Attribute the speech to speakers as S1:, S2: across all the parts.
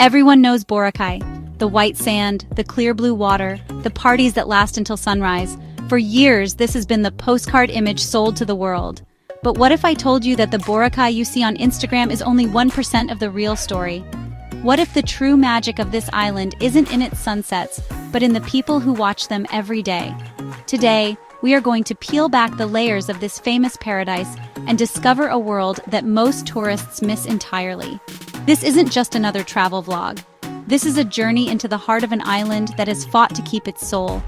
S1: Everyone knows Boracay. The white sand, the clear blue water, the parties that last until sunrise. For years, this has been the postcard image sold to the world. But what if I told you that the Boracay you see on Instagram is only 1% of the real story? What if the true magic of this island isn't in its sunsets, but in the people who watch them every day? Today, we are going to peel back the layers of this famous paradise and discover a world that most tourists miss entirely. This isn't just another travel vlog. This is a journey into the heart of an island that has fought to keep its soul.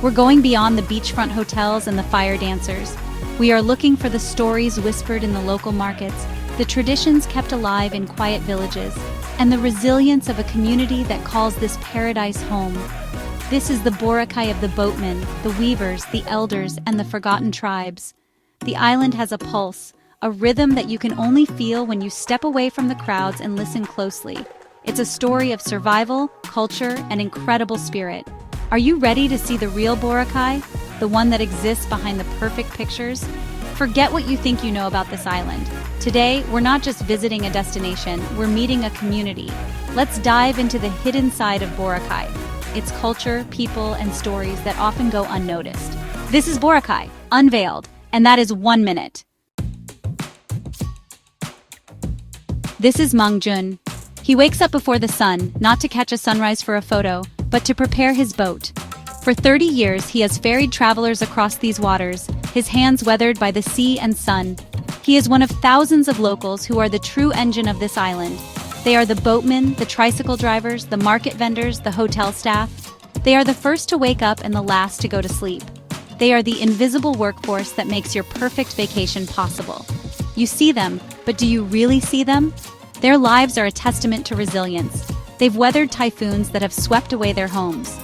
S1: We're going beyond the beachfront hotels and the fire dancers. We are looking for the stories whispered in the local markets, the traditions kept alive in quiet villages, and the resilience of a community that calls this paradise home. This is the Boracay of the boatmen, the weavers, the elders, and the forgotten tribes. The island has a pulse, a rhythm that you can only feel when you step away from the crowds and listen closely. It's a story of survival, culture, and incredible spirit. Are you ready to see the real Boracay? The one that exists behind the perfect pictures? Forget what you think you know about this island. Today, we're not just visiting a destination, we're meeting a community. Let's dive into the hidden side of Boracay. Its culture, people, and stories that often go unnoticed. This is Boracay, unveiled, and that is 1 minute. This is Mangjun. He wakes up before the sun, not to catch a sunrise for a photo, but to prepare his boat. For 30 years, he has ferried travelers across these waters, his hands weathered by the sea and sun. He is one of thousands of locals who are the true engine of this island. They are the boatmen, the tricycle drivers, the market vendors, the hotel staff. They are the first to wake up and the last to go to sleep. They are the invisible workforce that makes your perfect vacation possible. You see them, but do you really see them? Their lives are a testament to resilience. They've weathered typhoons that have swept away their homes.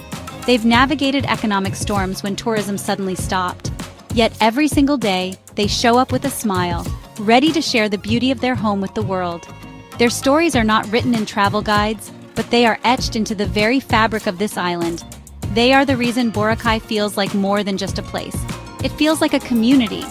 S1: They've navigated economic storms when tourism suddenly stopped. Yet every single day, they show up with a smile, ready to share the beauty of their home with the world. Their stories are not written in travel guides, but they are etched into the very fabric of this island. They are the reason Boracay feels like more than just a place. It feels like a community.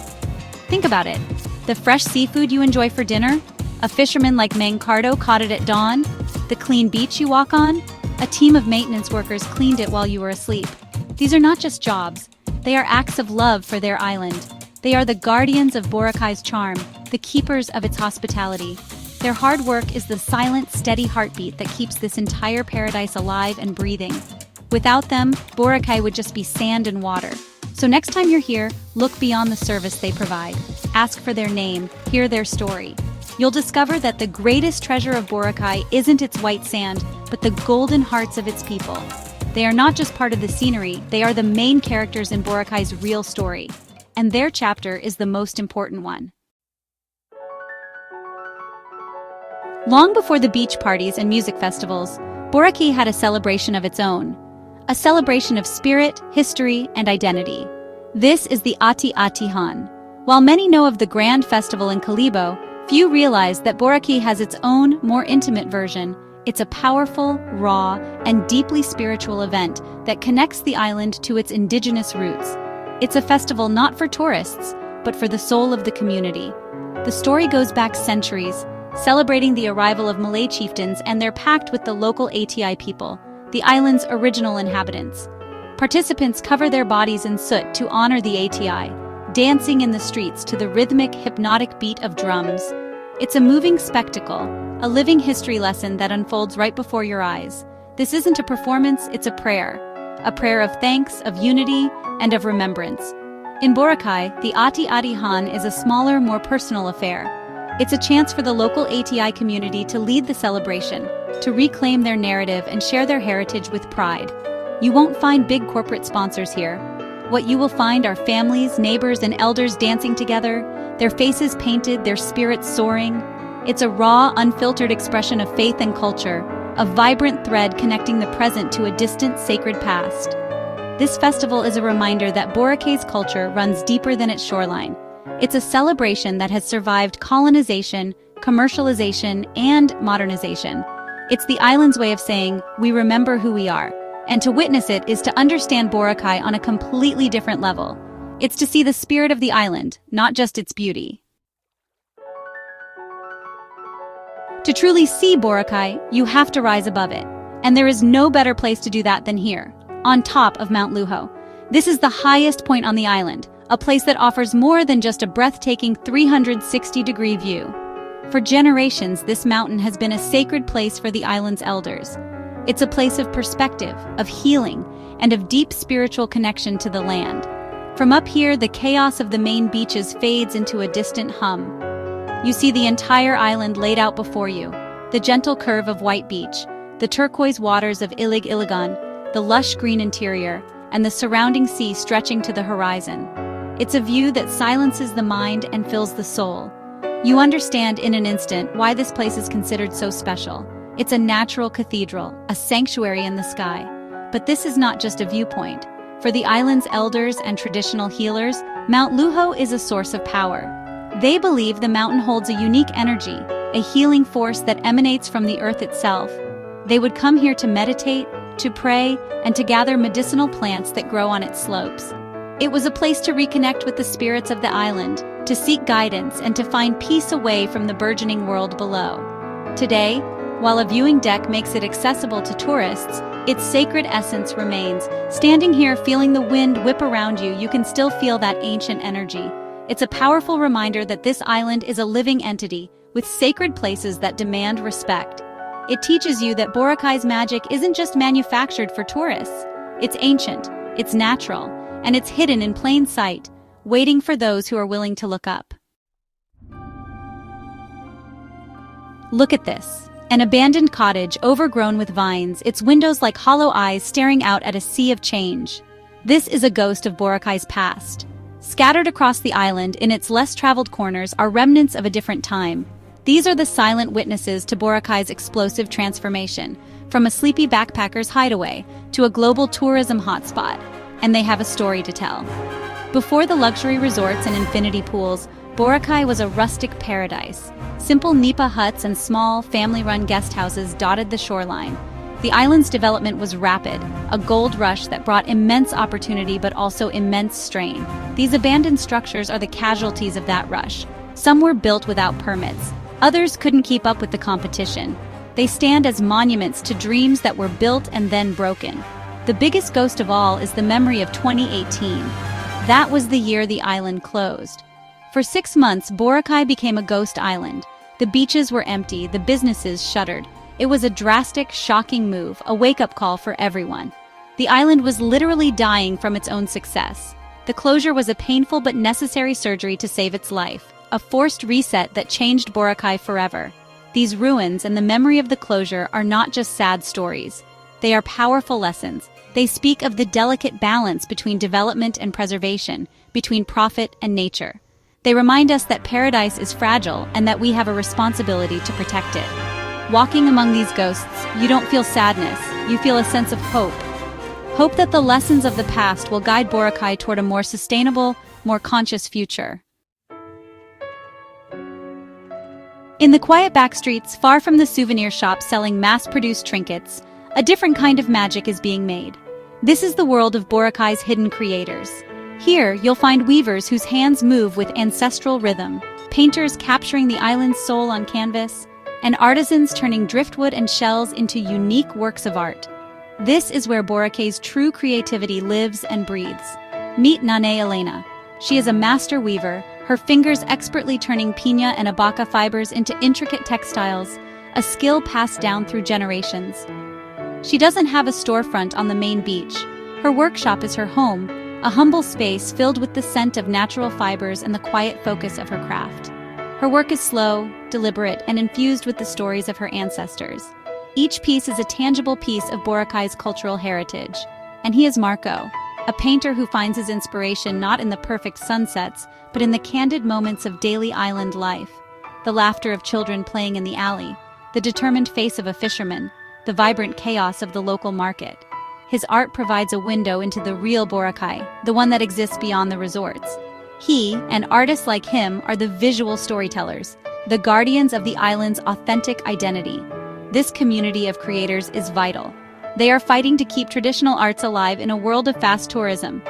S1: Think about it. The fresh seafood you enjoy for dinner? A fisherman like Cardo caught it at dawn? The clean beach you walk on? A team of maintenance workers cleaned it while you were asleep. These are not just jobs. They are acts of love for their island. They are the guardians of Boracay's charm, the keepers of its hospitality. Their hard work is the silent, steady heartbeat that keeps this entire paradise alive and breathing. Without them, Boracay would just be sand and water. So next time you're here, look beyond the service they provide. Ask for their name, hear their story. You'll discover that the greatest treasure of Boracay isn't its white sand, but the golden hearts of its people. They are not just part of the scenery, they are the main characters in Boracay's real story. And their chapter is the most important one. Long before the beach parties and music festivals, Boracay had a celebration of its own. A celebration of spirit, history, and identity. This is the Ati-Atihan. While many know of the grand festival in Kalibo, few realize that Boracay has its own, more intimate version. It's a powerful, raw, and deeply spiritual event that connects the island to its indigenous roots. It's a festival not for tourists, but for the soul of the community. The story goes back centuries, celebrating the arrival of Malay chieftains and their pact with the local Ati people, the island's original inhabitants. Participants cover their bodies in soot to honor the Ati, dancing in the streets to the rhythmic, hypnotic beat of drums. It's a moving spectacle, a living history lesson that unfolds right before your eyes. This isn't a performance, it's a prayer of thanks, of unity, and of remembrance. In Boracay, the Ati-Atihan is a smaller, more personal affair. It's a chance for the local Ati community to lead the celebration, to reclaim their narrative and share their heritage with pride. You won't find big corporate sponsors here. What you will find are families, neighbors, and elders dancing together, their faces painted, their spirits soaring. It's a raw, unfiltered expression of faith and culture, a vibrant thread connecting the present to a distant, sacred past. This festival is a reminder that Boracay's culture runs deeper than its shoreline. It's a celebration that has survived colonization, commercialization, and modernization. It's the island's way of saying, we remember who we are. And to witness it is to understand Boracay on a completely different level. It's to see the spirit of the island, not just its beauty. To truly see Boracay, you have to rise above it. And there is no better place to do that than here, on top of Mount Luho. This is the highest point on the island, a place that offers more than just a breathtaking 360-degree view. For generations, this mountain has been a sacred place for the island's elders. It's a place of perspective, of healing, and of deep spiritual connection to the land. From up here, the chaos of the main beaches fades into a distant hum. You see the entire island laid out before you, the gentle curve of White Beach, the turquoise waters of Ilig Iligan, the lush green interior, and the surrounding sea stretching to the horizon. It's a view that silences the mind and fills the soul. You understand in an instant why this place is considered so special. It's a natural cathedral, a sanctuary in the sky. But this is not just a viewpoint. For the island's elders and traditional healers, Mount Luho is a source of power. They believe the mountain holds a unique energy, a healing force that emanates from the earth itself. They would come here to meditate, to pray, and to gather medicinal plants that grow on its slopes. It was a place to reconnect with the spirits of the island, to seek guidance, and to find peace away from the burgeoning world below. Today, while a viewing deck makes it accessible to tourists, its sacred essence remains. Standing here feeling the wind whip around you, you can still feel that ancient energy. It's a powerful reminder that this island is a living entity, with sacred places that demand respect. It teaches you that Boracay's magic isn't just manufactured for tourists. It's ancient, it's natural, and it's hidden in plain sight, waiting for those who are willing to look up. Look at this. An abandoned cottage overgrown with vines, its windows like hollow eyes staring out at a sea of change. This is a ghost of Boracay's past. Scattered across the island in its less traveled corners are remnants of a different time. These are the silent witnesses to Boracay's explosive transformation, from a sleepy backpacker's hideaway to a global tourism hotspot, and they have a story to tell. Before the luxury resorts and infinity pools, Boracay was a rustic paradise. Simple nipa huts and small, family-run guest houses dotted the shoreline. The island's development was rapid, a gold rush that brought immense opportunity but also immense strain. These abandoned structures are the casualties of that rush. Some were built without permits. Others couldn't keep up with the competition. They stand as monuments to dreams that were built and then broken. The biggest ghost of all is the memory of 2018. That was the year the island closed. For 6 months, Boracay became a ghost island. The beaches were empty, the businesses shuttered. It was a drastic, shocking move, a wake-up call for everyone. The island was literally dying from its own success. The closure was a painful but necessary surgery to save its life, a forced reset that changed Boracay forever. These ruins and the memory of the closure are not just sad stories. They are powerful lessons. They speak of the delicate balance between development and preservation, between profit and nature. They remind us that paradise is fragile and that we have a responsibility to protect it. Walking among these ghosts, you don't feel sadness, you feel a sense of hope. Hope that the lessons of the past will guide Boracay toward a more sustainable, more conscious future. In the quiet back streets, far from the souvenir shops selling mass-produced trinkets, a different kind of magic is being made. This is the world of Boracay's hidden creators. Here, you'll find weavers whose hands move with ancestral rhythm, painters capturing the island's soul on canvas, and artisans turning driftwood and shells into unique works of art. This is where Boracay's true creativity lives and breathes. Meet Nane Elena. She is a master weaver, her fingers expertly turning piña and abaca fibers into intricate textiles, a skill passed down through generations. She doesn't have a storefront on the main beach. Her workshop is her home, a humble space filled with the scent of natural fibers and the quiet focus of her craft. Her work is slow, deliberate, and infused with the stories of her ancestors. Each piece is a tangible piece of Boracay's cultural heritage. And he is Marco, a painter who finds his inspiration not in the perfect sunsets, but in the candid moments of daily island life. The laughter of children playing in the alley, the determined face of a fisherman, the vibrant chaos of the local market. His art provides a window into the real Boracay, the one that exists beyond the resorts. He, and artists like him, are the visual storytellers, the guardians of the island's authentic identity. This community of creators is vital. They are fighting to keep traditional arts alive in a world of fast tourism.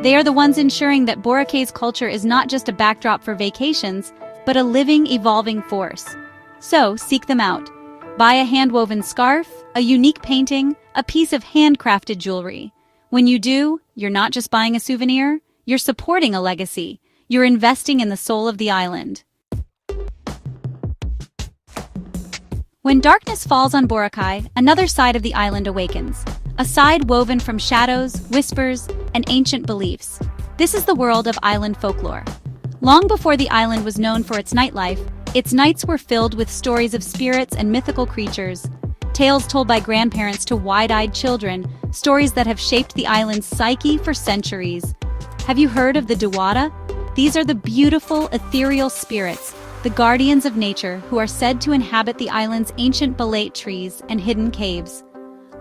S1: They are the ones ensuring that Boracay's culture is not just a backdrop for vacations, but a living, evolving force. So, seek them out. Buy a hand-woven scarf, a unique painting, a piece of handcrafted jewelry. When you do, you're not just buying a souvenir, you're supporting a legacy. You're investing in the soul of the island. When darkness falls on Boracay, another side of the island awakens. A side woven from shadows, whispers, and ancient beliefs. This is the world of island folklore. Long before the island was known for its nightlife, its nights were filled with stories of spirits and mythical creatures. Tales told by grandparents to wide-eyed children, stories that have shaped the island's psyche for centuries. Have you heard of the Diwata? These are the beautiful, ethereal spirits, the guardians of nature who are said to inhabit the island's ancient balete trees and hidden caves.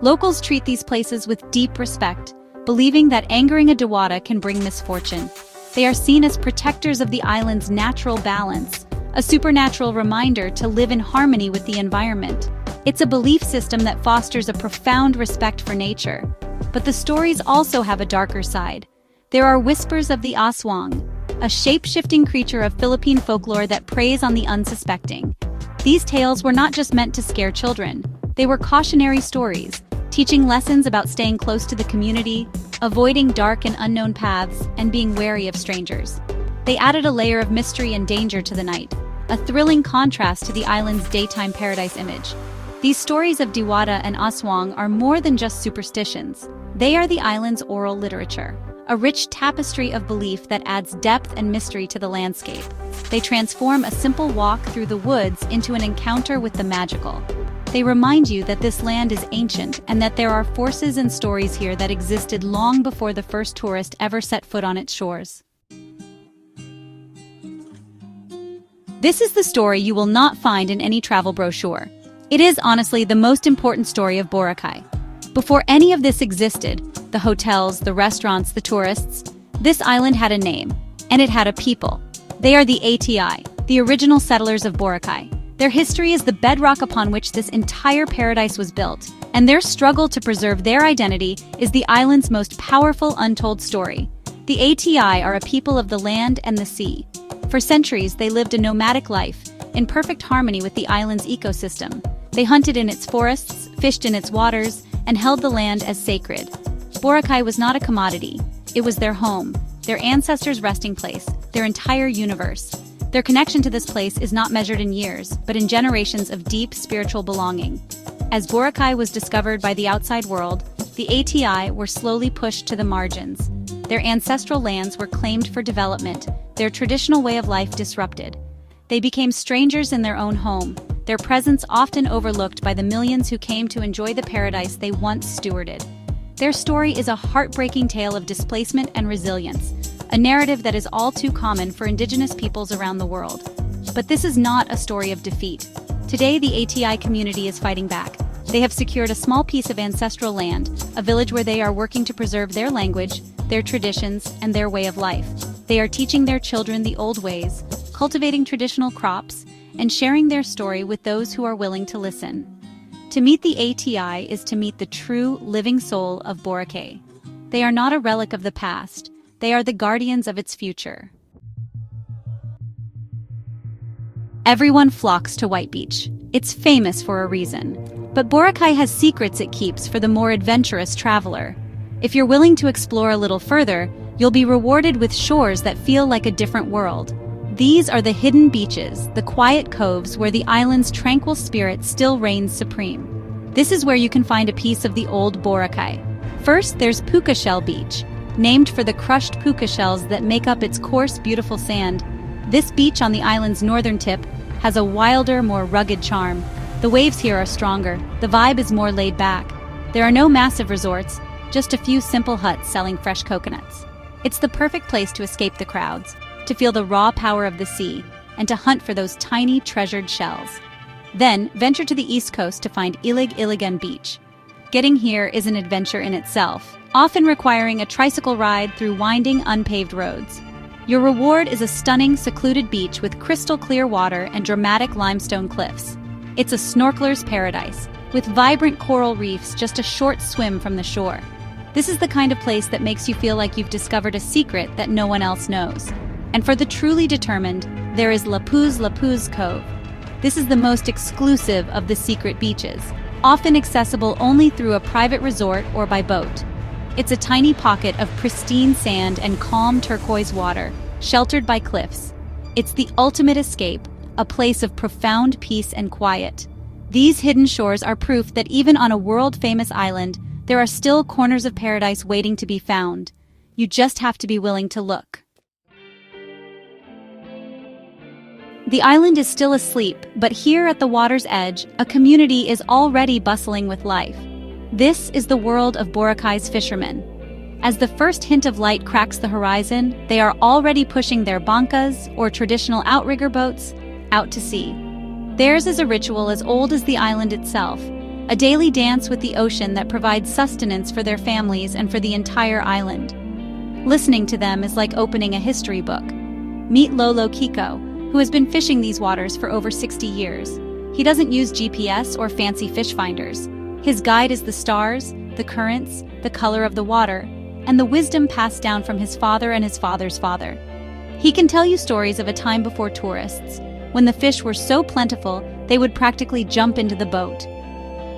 S1: Locals treat these places with deep respect, believing that angering a Diwata can bring misfortune. They are seen as protectors of the island's natural balance, a supernatural reminder to live in harmony with the environment. It's a belief system that fosters a profound respect for nature. But the stories also have a darker side. There are whispers of the aswang, a shape-shifting creature of Philippine folklore that preys on the unsuspecting. These tales were not just meant to scare children. They were cautionary stories, teaching lessons about staying close to the community, avoiding dark and unknown paths, and being wary of strangers. They added a layer of mystery and danger to the night, a thrilling contrast to the island's daytime paradise image. These stories of Diwata and Aswang are more than just superstitions. They are the island's oral literature, a rich tapestry of belief that adds depth and mystery to the landscape. They transform a simple walk through the woods into an encounter with the magical. They remind you that this land is ancient and that there are forces and stories here that existed long before the first tourist ever set foot on its shores. This is the story you will not find in any travel brochure. It is honestly the most important story of Boracay. Before any of this existed, the hotels, the restaurants, the tourists, this island had a name, and it had a people. They are the ATI, the original settlers of Boracay. Their history is the bedrock upon which this entire paradise was built, and their struggle to preserve their identity is the island's most powerful untold story. The ATI are a people of the land and the sea. For centuries, they lived a nomadic life, in perfect harmony with the island's ecosystem. They hunted in its forests, fished in its waters, and held the land as sacred. Boracay was not a commodity. It was their home, their ancestors' resting place, their entire universe. Their connection to this place is not measured in years, but in generations of deep spiritual belonging. As Boracay was discovered by the outside world, the ATI were slowly pushed to the margins. Their ancestral lands were claimed for development, their traditional way of life disrupted. They became strangers in their own home, their presence often overlooked by the millions who came to enjoy the paradise they once stewarded. Their story is a heartbreaking tale of displacement and resilience, a narrative that is all too common for indigenous peoples around the world. But this is not a story of defeat. Today, the ATI community is fighting back. They have secured a small piece of ancestral land, a village where they are working to preserve their language, their traditions, and their way of life. They are teaching their children the old ways, cultivating traditional crops, and sharing their story with those who are willing to listen. To meet the ATI is to meet the true, living soul of Boracay. They are not a relic of the past. They are the guardians of its future. Everyone flocks to White Beach. It's famous for a reason. But Boracay has secrets it keeps for the more adventurous traveler. If you're willing to explore a little further, you'll be rewarded with shores that feel like a different world. These are the hidden beaches, the quiet coves where the island's tranquil spirit still reigns supreme. This is where you can find a piece of the old Boracay. First, there's Puka Shell Beach, named for the crushed puka shells that make up its coarse, beautiful sand. This beach on the island's northern tip has a wilder, more rugged charm. The waves here are stronger, the vibe is more laid back. There are no massive resorts, just a few simple huts selling fresh coconuts. It's the perfect place to escape the crowds, to feel the raw power of the sea, and to hunt for those tiny, treasured shells. Then, venture to the east coast to find Iligan Beach. Getting here is an adventure in itself, often requiring a tricycle ride through winding, unpaved roads. Your reward is a stunning, secluded beach with crystal-clear water and dramatic limestone cliffs. It's a snorkeler's paradise, with vibrant coral reefs just a short swim from the shore. This is the kind of place that makes you feel like you've discovered a secret that no one else knows. And for the truly determined, there is Lapuz Cove. This is the most exclusive of the secret beaches, often accessible only through a private resort or by boat. It's a tiny pocket of pristine sand and calm turquoise water, sheltered by cliffs. It's the ultimate escape, a place of profound peace and quiet. These hidden shores are proof that even on a world-famous island, there are still corners of paradise waiting to be found. You just have to be willing to look. The island is still asleep, but here at the water's edge, a community is already bustling with life. This is the world of Boracay's fishermen. As the first hint of light cracks the horizon, they are already pushing their bancas, or traditional outrigger boats, out to sea. Theirs is a ritual as old as the island itself, a daily dance with the ocean that provides sustenance for their families and for the entire island. Listening to them is like opening a history book. Meet Lolo Kiko, who has been fishing these waters for over 60 years. He doesn't use GPS or fancy fish finders. His guide is the stars, the currents, the color of the water, and the wisdom passed down from his father and his father's father. He can tell you stories of a time before tourists, when the fish were so plentiful they would practically jump into the boat.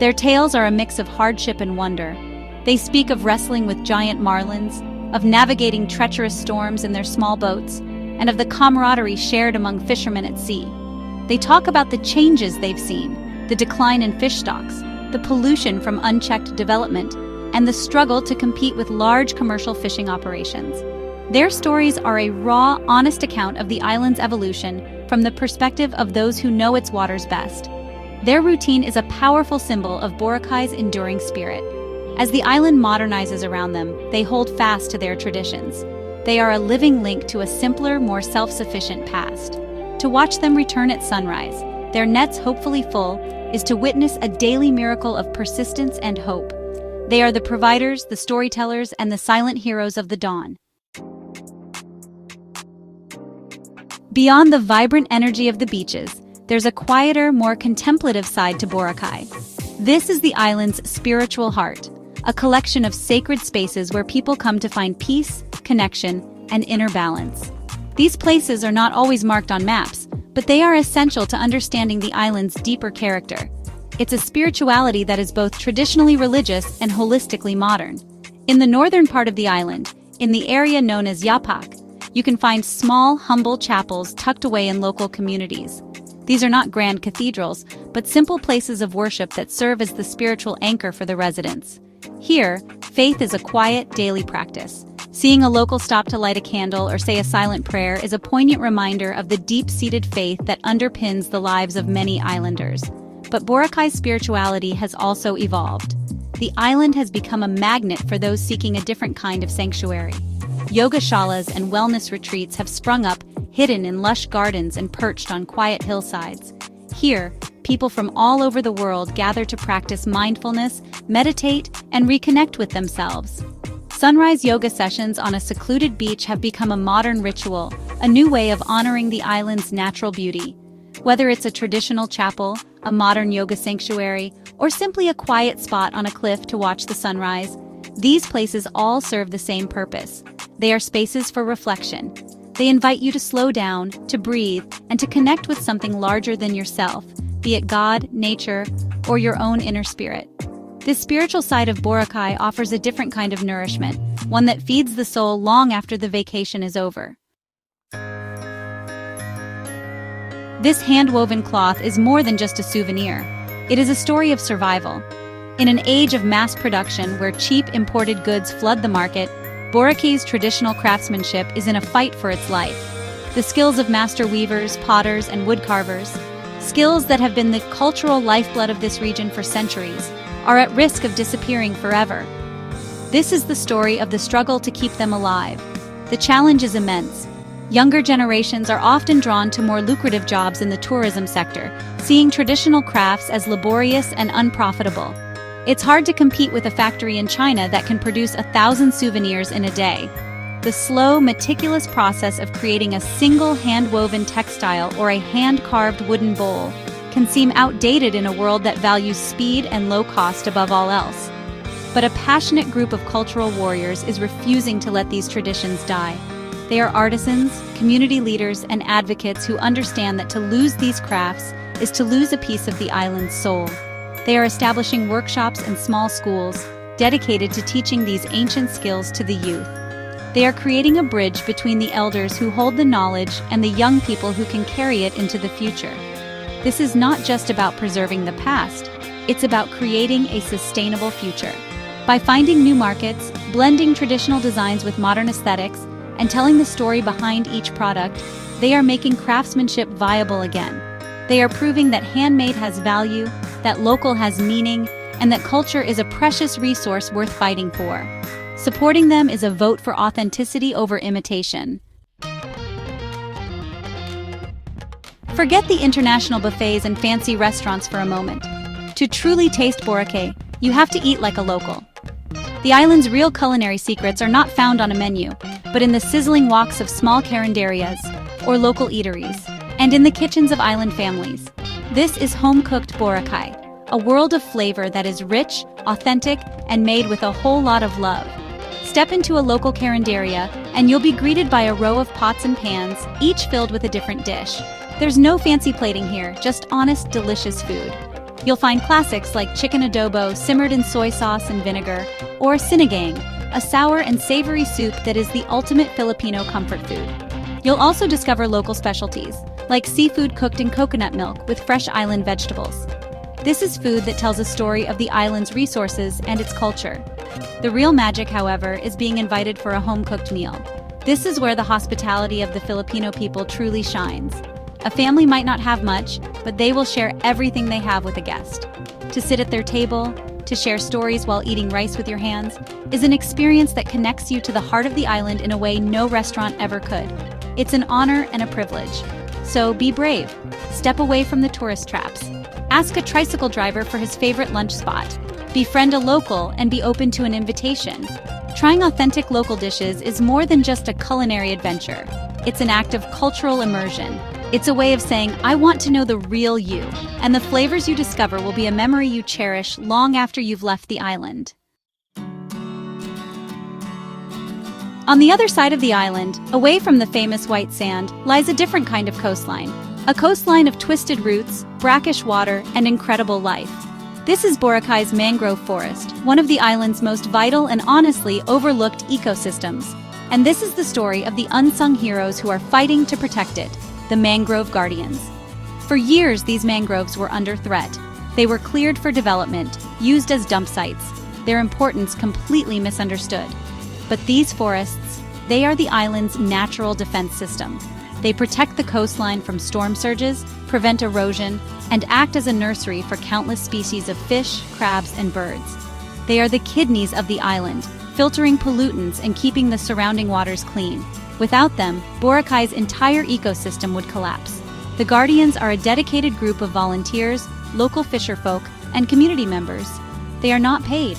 S1: Their tales are a mix of hardship and wonder. They speak of wrestling with giant marlins, of navigating treacherous storms in their small boats, and of the camaraderie shared among fishermen at sea. They talk about the changes they've seen, the decline in fish stocks, the pollution from unchecked development, and the struggle to compete with large commercial fishing operations. Their stories are a raw, honest account of the island's evolution from the perspective of those who know its waters best. Their routine is a powerful symbol of Boracay's enduring spirit. As the island modernizes around them, they hold fast to their traditions. They are a living link to a simpler, more self-sufficient past. To watch them return at sunrise, their nets hopefully full, is to witness a daily miracle of persistence and hope. They are the providers, the storytellers, and the silent heroes of the dawn. Beyond the vibrant energy of the beaches, there's a quieter, more contemplative side to Boracay. This is the island's spiritual heart, a collection of sacred spaces where people come to find peace, connection, and inner balance. These places are not always marked on maps, but they are essential to understanding the island's deeper character. It's a spirituality that is both traditionally religious and holistically modern. In the northern part of the island, in the area known as Yapak, you can find small, humble chapels tucked away in local communities. These are not grand cathedrals, but simple places of worship that serve as the spiritual anchor for the residents. Here, faith is a quiet, daily practice. Seeing a local stop to light a candle or say a silent prayer is a poignant reminder of the deep-seated faith that underpins the lives of many islanders. But Boracay's spirituality has also evolved. The island has become a magnet for those seeking a different kind of sanctuary. Yoga shalas and wellness retreats have sprung up, hidden in lush gardens and perched on quiet hillsides. Here, people from all over the world gather to practice mindfulness, meditate, and reconnect with themselves. Sunrise yoga sessions on a secluded beach have become a modern ritual, a new way of honoring the island's natural beauty. Whether it's a traditional chapel, a modern yoga sanctuary, or simply a quiet spot on a cliff to watch the sunrise, these places all serve the same purpose. They are spaces for reflection. They invite you to slow down, to breathe, and to connect with something larger than yourself, be it God, nature, or your own inner spirit. This spiritual side of Boracay offers a different kind of nourishment, one that feeds the soul long after the vacation is over. This hand-woven cloth is more than just a souvenir. It is a story of survival. In an age of mass production where cheap imported goods flood the market, Boracay's traditional craftsmanship is in a fight for its life. The skills of master weavers, potters, and woodcarvers, skills that have been the cultural lifeblood of this region for centuries, are at risk of disappearing forever. This is the story of the struggle to keep them alive. The challenge is immense. Younger generations are often drawn to more lucrative jobs in the tourism sector, seeing traditional crafts as laborious and unprofitable. It's hard to compete with a factory in China that can produce 1,000 souvenirs in a day. The slow, meticulous process of creating a single hand-woven textile or a hand-carved wooden bowl can seem outdated in a world that values speed and low cost above all else. But a passionate group of cultural warriors is refusing to let these traditions die. They are artisans, community leaders, and advocates who understand that to lose these crafts is to lose a piece of the island's soul. They are establishing workshops and small schools dedicated to teaching these ancient skills to the youth. They are creating a bridge between the elders who hold the knowledge and the young people who can carry it into the future. This is not just about preserving the past, it's about creating a sustainable future. By finding new markets, blending traditional designs with modern aesthetics, and telling the story behind each product, they are making craftsmanship viable again. They are proving that handmade has value, that local has meaning, and that culture is a precious resource worth fighting for. Supporting them is a vote for authenticity over imitation. Forget the international buffets and fancy restaurants for a moment. To truly taste Boracay, you have to eat like a local. The island's real culinary secrets are not found on a menu, but in the sizzling woks of small carinderias, or local eateries, and in the kitchens of island families. This is home-cooked Boracay, a world of flavor that is rich, authentic, and made with a whole lot of love. Step into a local carinderia, and you'll be greeted by a row of pots and pans, each filled with a different dish. There's no fancy plating here, just honest, delicious food. You'll find classics like chicken adobo simmered in soy sauce and vinegar, or sinigang, a sour and savory soup that is the ultimate Filipino comfort food. You'll also discover local specialties, like seafood cooked in coconut milk with fresh island vegetables. This is food that tells a story of the island's resources and its culture. The real magic, however, is being invited for a home-cooked meal. This is where the hospitality of the Filipino people truly shines. A family might not have much, but they will share everything they have with a guest. To sit at their table, to share stories while eating rice with your hands, is an experience that connects you to the heart of the island in a way no restaurant ever could. It's an honor and a privilege. So be brave. Step away from the tourist traps. Ask a tricycle driver for his favorite lunch spot. Befriend a local and be open to an invitation. Trying authentic local dishes is more than just a culinary adventure. It's an act of cultural immersion. It's a way of saying, I want to know the real you, and the flavors you discover will be a memory you cherish long after you've left the island. On the other side of the island, away from the famous white sand, lies a different kind of coastline. A coastline of twisted roots, brackish water, and incredible life. This is Boracay's mangrove forest, one of the island's most vital and honestly overlooked ecosystems. And this is the story of the unsung heroes who are fighting to protect it, the mangrove guardians. For years, these mangroves were under threat. They were cleared for development, used as dump sites, their importance completely misunderstood. But these forests, they are the island's natural defense system. They protect the coastline from storm surges, prevent erosion, and act as a nursery for countless species of fish, crabs, and birds. They are the kidneys of the island, filtering pollutants and keeping the surrounding waters clean. Without them, Boracay's entire ecosystem would collapse. The Guardians are a dedicated group of volunteers, local fisherfolk, and community members. They are not paid.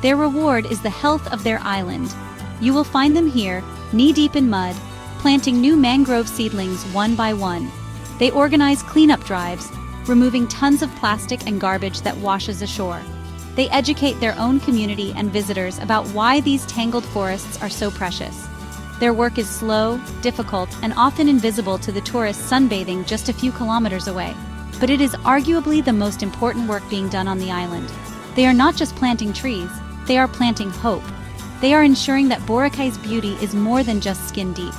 S1: Their reward is the health of their island. You will find them here, knee-deep in mud, planting new mangrove seedlings one by one. They organize cleanup drives, removing tons of plastic and garbage that washes ashore. They educate their own community and visitors about why these tangled forests are so precious. Their work is slow, difficult, and often invisible to the tourists sunbathing just a few kilometers away. But it is arguably the most important work being done on the island. They are not just planting trees, they are planting hope. They are ensuring that Boracay's beauty is more than just skin deep.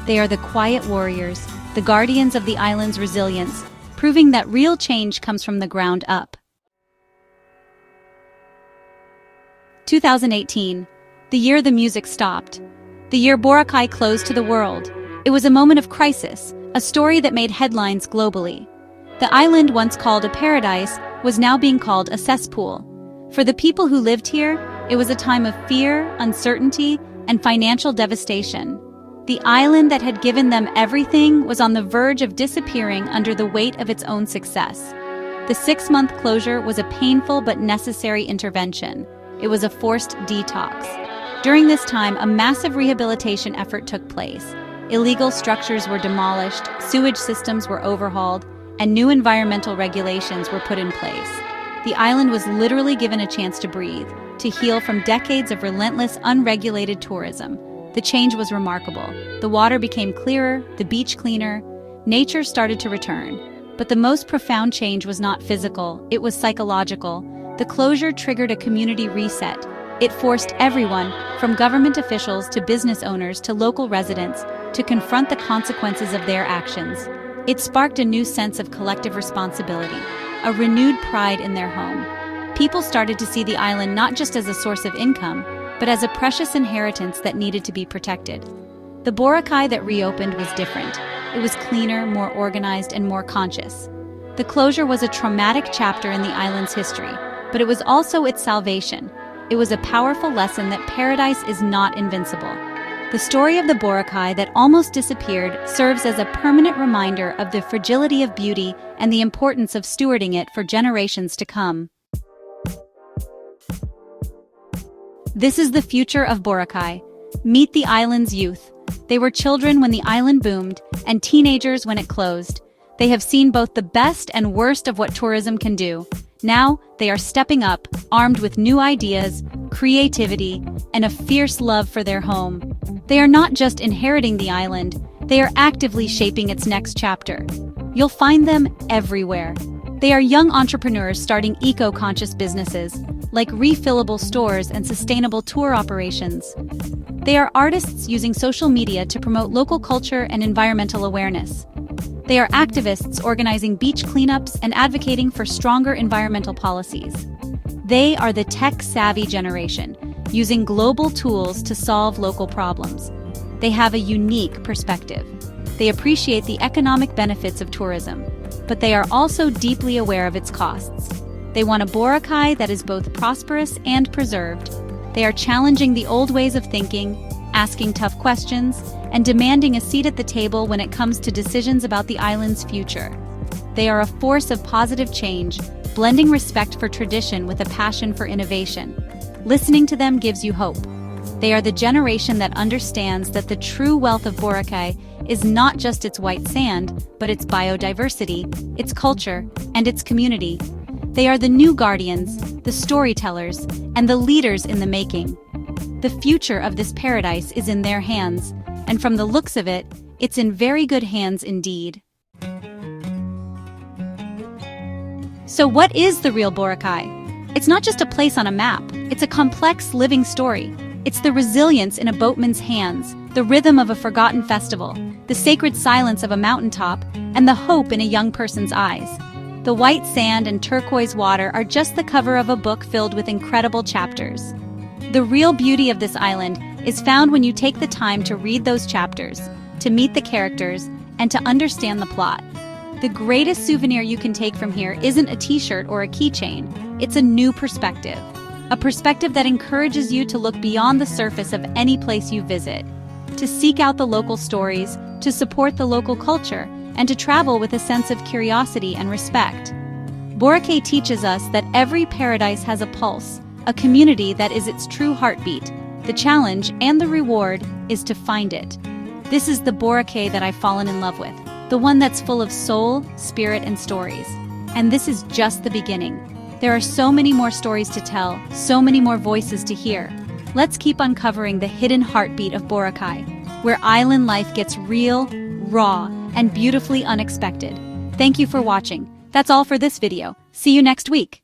S1: They are the quiet warriors, the guardians of the island's resilience, proving that real change comes from the ground up. 2018, the year the music stopped. The year Boracay closed to the world. It was a moment of crisis, a story that made headlines globally. The island, once called a paradise, was now being called a cesspool. For the people who lived here, it was a time of fear, uncertainty, and financial devastation. The island that had given them everything was on the verge of disappearing under the weight of its own success. The 6-month closure was a painful but necessary intervention. It was a forced detox. During this time, a massive rehabilitation effort took place. Illegal structures were demolished, sewage systems were overhauled, and new environmental regulations were put in place. The island was literally given a chance to breathe, to heal from decades of relentless, unregulated tourism. The change was remarkable. The water became clearer, the beach cleaner. Nature started to return. But the most profound change was not physical, it was psychological. The closure triggered a community reset. It forced everyone, from government officials to business owners to local residents, to confront the consequences of their actions. It sparked a new sense of collective responsibility, a renewed pride in their home. People started to see the island not just as a source of income, but as a precious inheritance that needed to be protected. The Boracay that reopened was different. It was cleaner, more organized, and more conscious. The closure was a traumatic chapter in the island's history, but it was also its salvation. It was a powerful lesson that paradise is not invincible. The story of the Boracay that almost disappeared serves as a permanent reminder of the fragility of beauty and the importance of stewarding it for generations to come. This is the future of Boracay. Meet the island's youth. They were children when the island boomed, and teenagers when it closed. They have seen both the best and worst of what tourism can do. Now, they are stepping up, armed with new ideas, creativity, and a fierce love for their home. They are not just inheriting the island, they are actively shaping its next chapter. You'll find them everywhere. They are young entrepreneurs starting eco-conscious businesses, like refillable stores and sustainable tour operations. They are artists using social media to promote local culture and environmental awareness. They are activists organizing beach cleanups and advocating for stronger environmental policies. They are the tech-savvy generation, using global tools to solve local problems. They have a unique perspective. They appreciate the economic benefits of tourism, but they are also deeply aware of its costs. They want a Boracay that is both prosperous and preserved. They are challenging the old ways of thinking, asking tough questions, and demanding a seat at the table when it comes to decisions about the island's future. They are a force of positive change, blending respect for tradition with a passion for innovation. Listening to them gives you hope. They are the generation that understands that the true wealth of Boracay is not just its white sand, but its biodiversity, its culture, and its community. They are the new guardians, the storytellers, and the leaders in the making. The future of this paradise is in their hands, and from the looks of it, it's in very good hands indeed. So what is the real Boracay? It's not just a place on a map, it's a complex living story. It's the resilience in a boatman's hands, the rhythm of a forgotten festival, the sacred silence of a mountaintop, and the hope in a young person's eyes. The white sand and turquoise water are just the cover of a book filled with incredible chapters. The real beauty of this island is found when you take the time to read those chapters, to meet the characters, and to understand the plot. The greatest souvenir you can take from here isn't a t-shirt or a keychain, it's a new perspective. A perspective that encourages you to look beyond the surface of any place you visit, to seek out the local stories, to support the local culture, and to travel with a sense of curiosity and respect. Boracay teaches us that every paradise has a pulse, a community that is its true heartbeat. The challenge and the reward is to find it. This is the Boracay that I've fallen in love with, the one that's full of soul, spirit, and stories. And this is just the beginning. There are so many more stories to tell, so many more voices to hear. Let's keep uncovering the hidden heartbeat of Boracay, where island life gets real, raw, and beautifully unexpected. Thank you for watching. That's all for this video. See you next week.